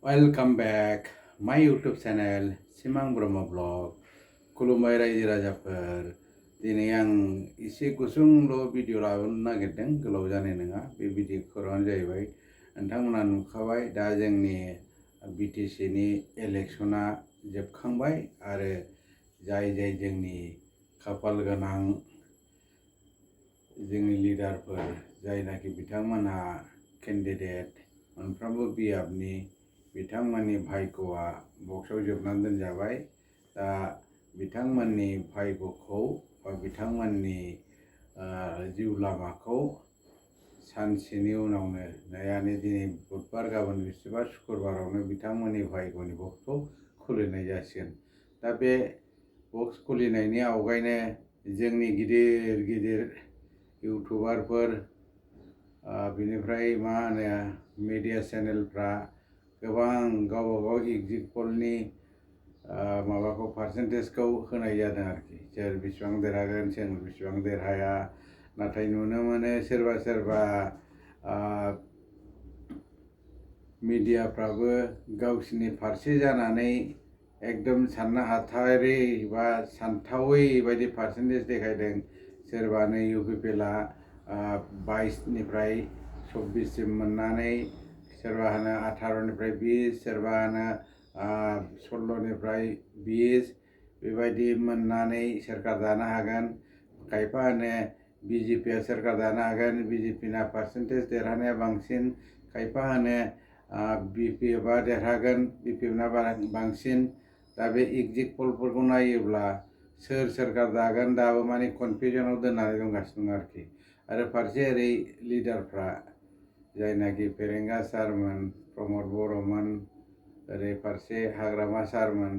Welcome back my YouTube channel Simang Brahma Vlog. खुलुमबाय रायजो राजाफोर दिनै आं एसे गुसुंल' भिडिअ लाबोनो नागिरदों गोलाव जानाय नङा बे भिडिअ खौराङानो जाहैबाय नोंथांमोना नुखाबाय दा जोंनि BTC नि इलेक्शना जोबखांबाय आरो जाय जोंनि खाफाल गोनां जोंनि लिडारफोर जायनाखि बिथांमोनहा केन्डिडेट मोनफ्रोमबो बियाबनि बिथांमोननि भाग्यआ बक्सआव जोबनानै दोनजाबाय दा बिथांमोननि भाग्यखौ बा बिथांमोननि जिउ लामाखौ सानसेनि उनावनो नायानो दिनै बुधबार गाबोन बिस्थिबार शुक्रबारावनो बिथांमोननि भाग्यनि बक्सखौ खुलिनाय जासिगोन दा बे बक्स खुलिनायनि आवगायनो जोंनि गिदिर इउटुबारफोर बिनिफ्राय मा होनो मिडिया चेनेलफ्रा गोबां गावबागाव एग्जिट पलनि माबाखौ पार्सेन्टेजखौ होनाय जादों आरोखि सोर बेसेबां देरहागोन सोर बेसेबां देरहाया नाथाय नुनो मोनो सोरबा मिडियाफ्राबो गावसिनि फारसे जानानै एकदम साननो हाथारै बा सानथावै बायदि पार्सेन्टेज देखायदों सोरबानो UPPLआ 22निफ्राय 24सिम मोननानै सोरबा होनो 18निफ्राय 20 सोरबा होनो 16निफ्राय 20 बेबायदि मोननानै सोरखार दानो हागोन खायफा होनो BJPआ सोरखार दानो हागोन BJPना पार्सेन्टेज देरहानाया बांसिन खायफा होनो BPFआ देरहागोन BPFना बांसिन दा बे एग्जिट पलफोरखौ नायोब्ला सोर सोरखार दागोन दाबो माने कनफिउजनाव दोननानै दंगासिनो दं आरोखि आरो फारसे ओरै लिडारफ्रा जायनाखि फेरेंगा सारमोन प्रमद बर'मोन ओरै फारसे हाग्रामा सारमोन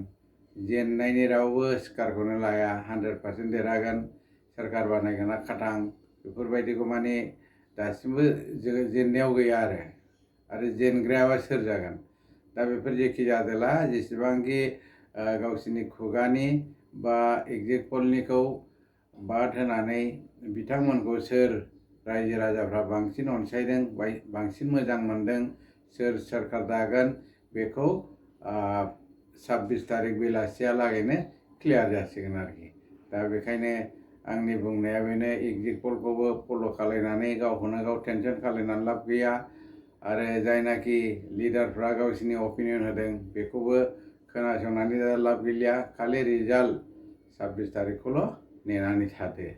जेननायनि रावबो सिकारखौनो लाया 100% देरहागोन सोरखार बानायगोना खाथां बेफोरबायदिखौ माने दासिमबो जेननायाव गैया आरो जेनग्रायाबा सोर जागोन दा बेफोर जेखि जादोला जेसेबांखि गावसिनि खुगानि बा एग्जिट पलनिखौ बाद होनानै बिथांमोनखौ सोर रायजो राजाफ्रा बांसिन अनसायदों बांसिन मोजां मोनदों सोर सोरखार दागोन बेखौ 26 तारिख बेलासियालागैनो क्लियार जासिगोन आरोखि दा बेखायनो आंनि बुंनाया बेनो एग्जिट पलखौबो फल' खालायनानै गावखौनो गाव टेनसन खालायनानै लाब गैया आरो जायनाखि लिडारफ्रा गावसिनि अपिनियन होदों बेखौबो खोनासंनानै दा लाब गैलिया खालि रिजाल्ट 26 तारिखखौल' नेनानै थादो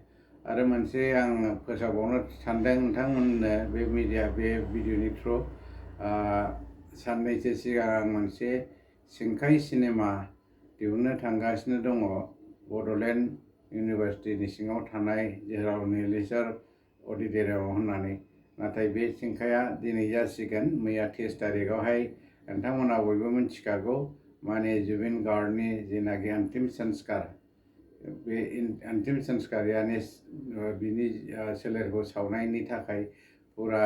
आरो मोनसे आं फोसावबावनो सानदों नोंथांमोननो बे भिडिअनि थ्रु साननैसो सिगां आं मोनसे सिंखाय सिनेमा दिहुननो थांगासिनो दङ बड'लेण्ड इउनिभार्सिटिनि सिङाव थानाय जोहोलाव नीलेश्वर अडिट'रियाम होननानै नाथाय बे सिंखाया दिनै जासिगोन मैया 23 तारिखआवहाय नोंथांमोना बयबो मिथिखागौ माने जुबिन गार्गनि जेनाखि अन्तिम संस्कार बे अन्तिम संस्कार यानी बिनि सोलेरखौ सावनायनि थाखाय फुरा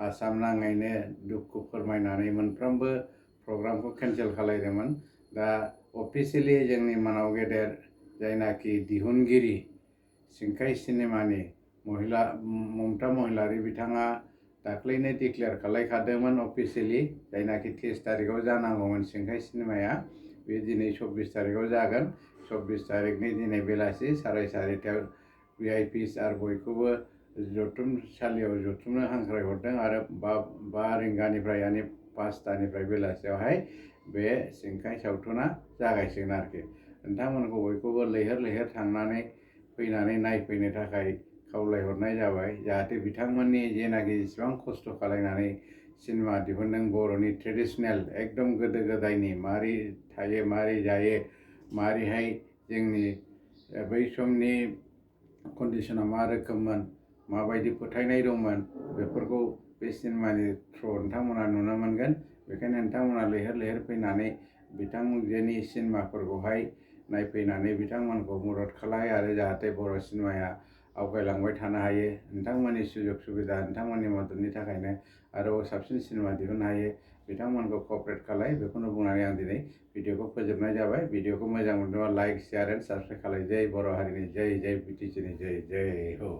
आसाम नाङैनो दुखु फोरमायनानै मोनफ्रोमबो प्रग्रामखौ केन्सेल खालायदोंमोन दा अफिसियेलि जोंनि मानाव गेदेर जायनाखि दिहुनगिरि सिंखाय सिनेमानि ममता महिलारी बिथाङा दाख्लैनो डिक्लेयार खालायखादोंमोन अफिसियेलि जायनाखि 23 तारिखआव जानांगौमोन सिंखाय सिनेमाया बे दिनै 24 तारिखआव जागोन 24 तारिखनि दिनै बेलासि 4:30टायाव VIPs आरो बयखौबो जथुमसालियाव जथुमनो हांख्रायहरदों आरो 5 रिंगानिफ्राय यानी 5टानिफ्राय बेलासियावहाय बे सिंखाय सावथुना जागायसिगोन आरोखि नोंथांमोनखौ बयखौबो लैहोर थांनानै फैनानै नायफैनो थाखाय खावलायहरनाय जाबाय जाहाथे बिथांमोननि जेनाखि जेसेबां खस्थ' खालायनानै सिनेमा दिहुनदों बर'नि ट्रेडिशनेल एकदम गोदो गोदायनि मारै थायो मारै जायो मारैहाय जोंनि बै समनि कन्डिशना मा रोखोममोन माबायदि फोथायनाय दंमोन बेफोरखौ बे सिनेमानि थ्रु नोंथांमोना नुनो मोनगोन बेखायनो नोंथांमोना लैहोर फैनानै बिथांमोननि सिनेमाफोरखौहाय नायफैनानै बिथांमोनखौ मदद खालाय आरो जाहाथे बर' सिनेमाया आवगायलांबाय थानो हायो नोंथांमोननि सुजुग सुबिदा नोंथांमोननि मददनि थाखायनो आरोबाव साबसिन सिनेमा दिहुननो हायो बिथांमोनखौ क'अपारेट खालाय बेखौनो बुंनानै आं दिनै भिडिअखौ फोजोबनाय जाबाय भिडिअखौ मोजां मोनदोंबा लाइक शेयार एन्ड साबस्क्राइब खालाय जय बर' हारिनि जय BTC नि जय हो।